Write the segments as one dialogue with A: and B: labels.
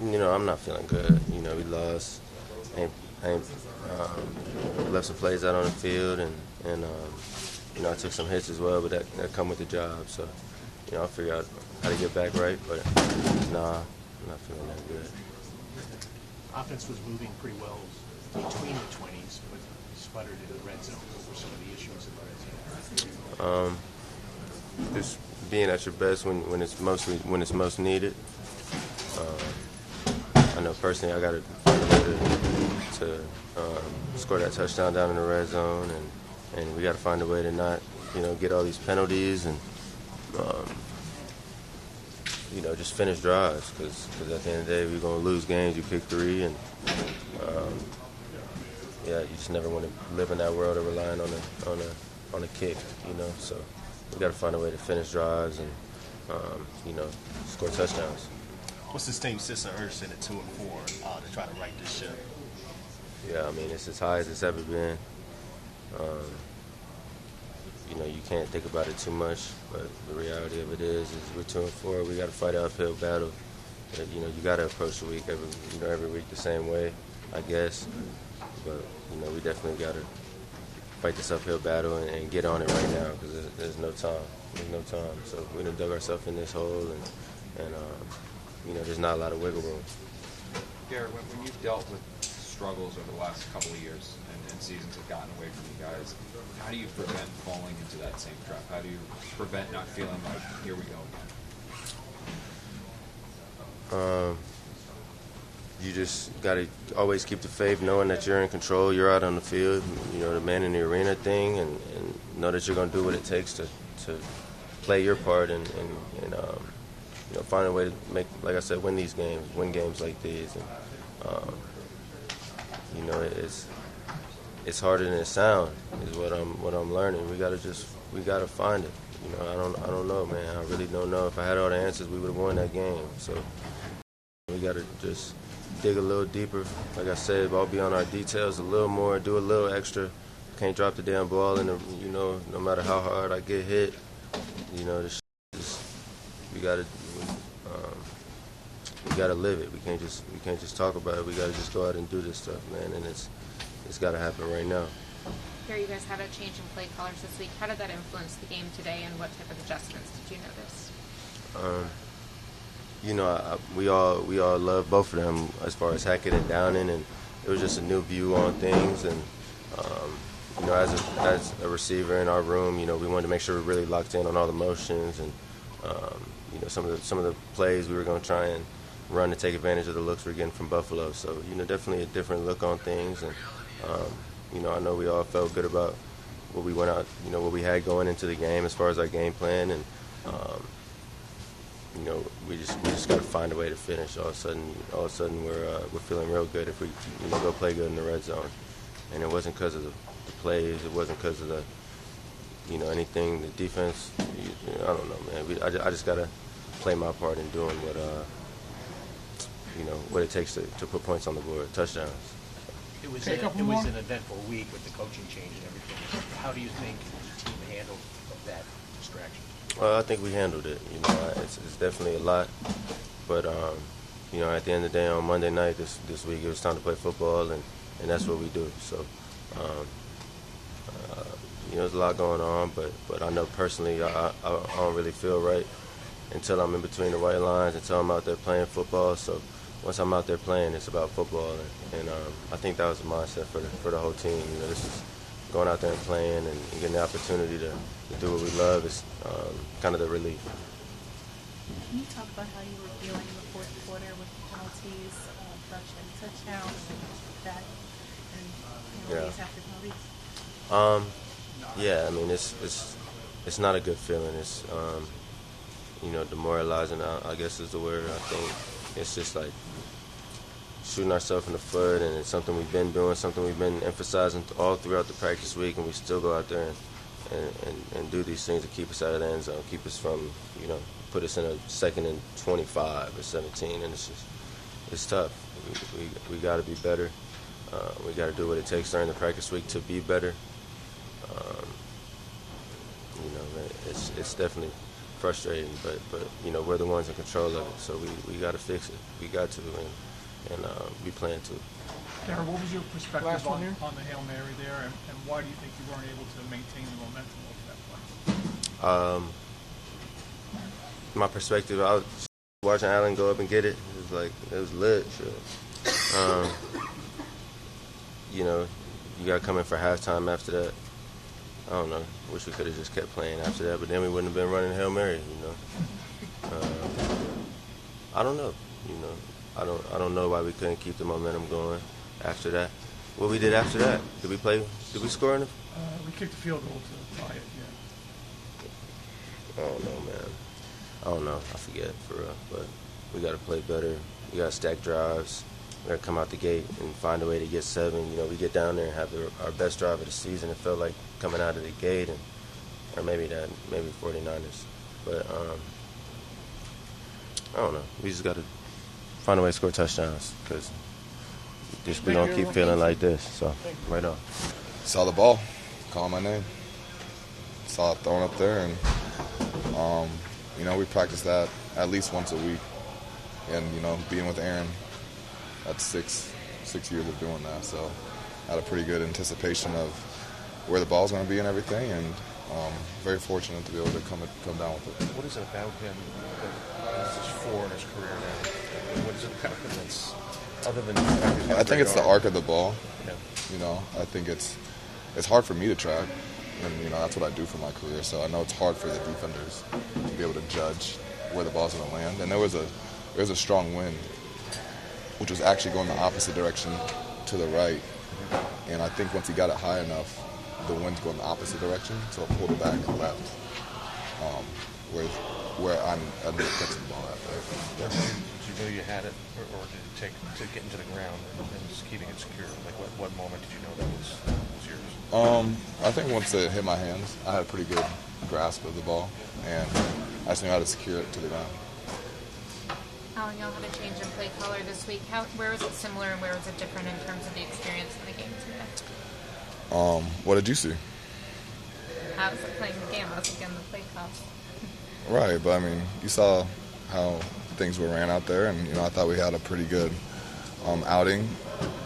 A: I'm not feeling good. We lost. Ain't left some plays out on the field, and I took some hits as well, but that come with the job. So, I'll figure out how to get back right. But nah, I'm not feeling that good.
B: Offense was moving pretty well between the 20s, but sputtered in the red zone. What were some of the issues in the red zone?
A: Just being at your best when it's most needed. I know personally I got to find a way to score that touchdown down in the red zone, and we got to find a way to not get all these penalties and just finish drives because at the end of the day we're gonna lose games. You pick three, and you just never want to live in that world of relying on a kick. So we got to find a way to finish drives and score touchdowns.
C: What's this team's sense of urgency at 2-4 to try to right this ship?
A: Yeah, I mean, it's as high as it's ever been. You can't think about it too much, but the reality of it is we're 2-4. We got to fight an uphill battle. You got to approach the week every week the same way, I guess. But we definitely got to fight this uphill battle and get on it right now because there's no time. There's no time. So we done dug ourselves in this hole, and there's not a lot of wiggle room.
D: Garrett, when you've dealt with struggles over the last couple of years and seasons have gotten away from you guys, how do you prevent falling into that same trap? How do you prevent not feeling like, here we go again?
A: You just got to always keep the faith, knowing that you're in control, you're out on the field, the man in the arena thing, and know that you're going to do what it takes to play your part and find a way to make, like I said, win games like these. And, it's harder than it sounds, is what I'm learning. We gotta find it. I don't know, man. I really don't know. If I had all the answers, we would have won that game. So we gotta just dig a little deeper. Like I said, all be on our details a little more, do a little extra. Can't drop the damn ball, and no matter how hard I get hit, we gotta live it. We can't just talk about it. We gotta just go out and do this stuff, man. And it's gotta happen right now.
E: Here, you guys had a change in play callers this week. How did that influence the game today, and what type of adjustments did you notice?
A: We all love both of them as far as Hackett and Downing, and it was just a new view on things. And as a receiver in our room, we wanted to make sure we're really locked in on all the motions, and some of the plays we were going to try and run to take advantage of the looks we're getting from Buffalo. So definitely a different look on things, and I know we all felt good about what we went out, what we had going into the game as far as our game plan, and we just got to find a way to finish. All of a sudden we're feeling real good if we go play good in the red zone, and it wasn't because of the plays, it wasn't because of the anything, the defense. I don't know, man. I just got to play my part in doing what it takes to put points on the board, touchdowns.
B: It was an eventful week with the coaching change and everything. How do you think the team handled that distraction?
A: Well, I think we handled it. It's definitely a lot, but at the end of the day, on Monday night this week, it was time to play football, and that's what we do. So, there's a lot going on, but I know personally, I don't really feel right until I'm in between the white lines, until I'm out there playing football. So once I'm out there playing, it's about football, and I think that was the mindset for the whole team. This is going out there and playing and getting the opportunity to do what we love is kind of the relief.
F: Can you talk about how you were feeling in the fourth quarter with the penalties, touchdown, that, and these after penalties?
A: Yeah, I mean it's not a good feeling. It's demoralizing, I guess is the word. I think it's just like shooting ourselves in the foot, and it's something we've been doing, something we've been emphasizing all throughout the practice week, and we still go out there and do these things to keep us out of the end zone, keep us from, put us in a 2nd and 25 or 17, and it's tough. We got to be better. We got to do what it takes during the practice week to be better. It's definitely frustrating. But we're the ones in control of it, so we got to fix it. We got to, and we plan to.
G: Garrett, what was your perspective on the Hail Mary there, and why do you think you weren't able to maintain the momentum of that play?
A: My perspective, I was watching Allen go up and get it. It was lit. Sure. You got to come in for halftime after that. I don't know. Wish we could have just kept playing after that, but then we wouldn't have been running Hail Mary. I don't know. I don't know why we couldn't keep the momentum going after that. What we did after that? Did we score in the?
G: We kicked the field goal to tie it. Yeah.
A: I don't know, man. I don't know. I forget for real. But we got to play better. We got to stack drives. We got to come out the gate and find a way to get 7. We get down there and have our best drive of the season. It felt like coming out of the gate, or maybe 49ers. But I don't know. We just got to find a way to score touchdowns because we don't keep feeling like this. So right on.
H: Saw the ball, call my name. Saw it thrown up there, and we practice that at least once a week. And being with Aaron, that's six years of doing that. So I had a pretty good anticipation of where the ball's going to be and everything, and very fortunate to be able to come down with it.
B: What is it about him that this is 4 in his career now? What is it about him that's other than?
H: I think it's the arc of the ball.
B: Yeah.
H: I think it's hard for me to track, and that's what I do for my career. So I know it's hard for the defenders to be able to judge where the ball's going to land. And there was a strong wind, which was actually going the opposite direction to the right. And I think once he got it high enough, the wind's going the opposite direction, so it pulled it back left. Where I ended up catching the ball at there.
B: Did you know you had it, or did it take to get into the ground and just keeping it secure? Like what moment did you know that was yours?
H: I think once it hit my hands, I had a pretty good grasp of the ball, and I just knew how to secure it to the ground.
E: Alan, y'all had a change in play caller this week. Where was it similar and where was it different in terms of the experience in the game today?
H: What did you see?
E: I was playing the game. I was looking at the play call.
H: Right, but you saw how things were ran out there, and I thought we had a pretty good outing.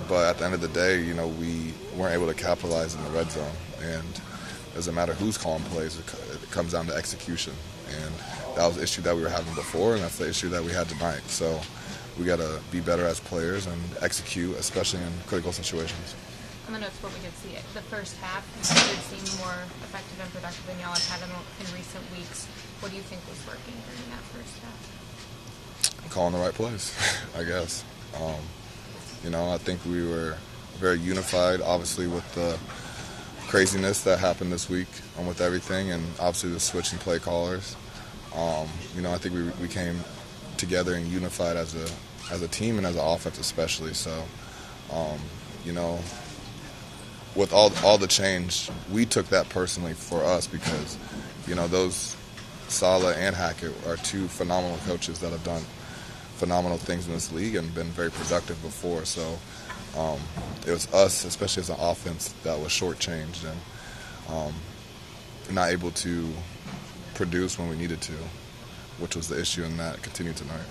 H: But at the end of the day, we weren't able to capitalize in the red zone, and it doesn't matter who's calling plays. It comes down to execution, and that was the issue that we were having before, and that's the issue that we had tonight. So we got to be better as players and execute, especially in critical situations.
E: On the notes, what we did see, the first half, you did seem more effective and productive than y'all have had in recent weeks. What do you think was working during that first half?
H: Calling the right plays, I guess. I think we were very unified, obviously, with the craziness that happened this week and with everything, and obviously the switching play callers. I think we came together and unified as a team and as an offense especially. So, with all the change, we took that personally for us because, those Saleh and Hackett are 2 phenomenal coaches that have done phenomenal things in this league and been very productive before. So it was us, especially as an offense, that was shortchanged and not able to produce when we needed to, which was the issue, and that continued tonight.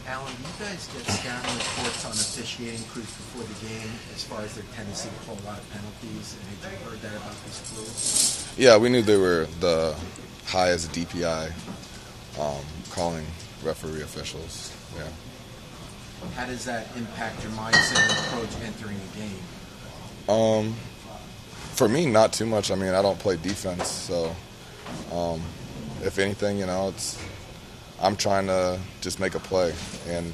I: Alan, do you guys get scouting reports on officiating crews before the game as far as their tendency to call a lot of penalties? And had you heard that about these crews?
H: Yeah, we knew they were the highest DPI calling referee officials. Yeah.
I: How does that impact your mindset and approach entering a game?
H: For me, not too much. I don't play defense, so if anything, I'm trying to just make a play, and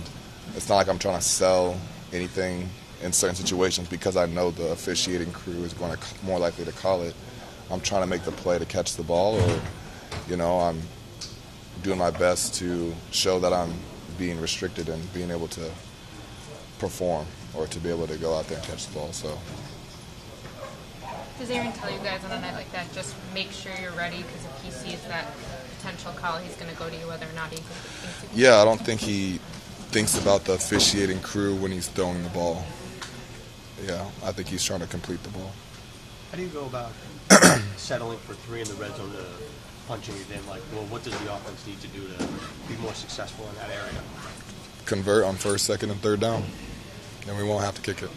H: it's not like I'm trying to sell anything in certain situations because I know the officiating crew is going to more likely to call it. I'm trying to make the play to catch the ball, or I'm doing my best to show that I'm being restricted and being able to perform or to be able to go out there and catch the ball. So.
E: Does Aaron tell you guys on a night like that, just make sure you're ready, because if he sees that potential call, he's going to go to you whether or not he thinks it?
H: Yeah, I don't think he thinks about the officiating crew when he's throwing the ball. Yeah, I think he's trying to complete the ball.
J: How do you go about settling for 3 in the red zone to punching it in. Like, well, what does the offense need to do to be more successful in that area?
H: Convert on first, second, and third down. Then we won't have to kick it.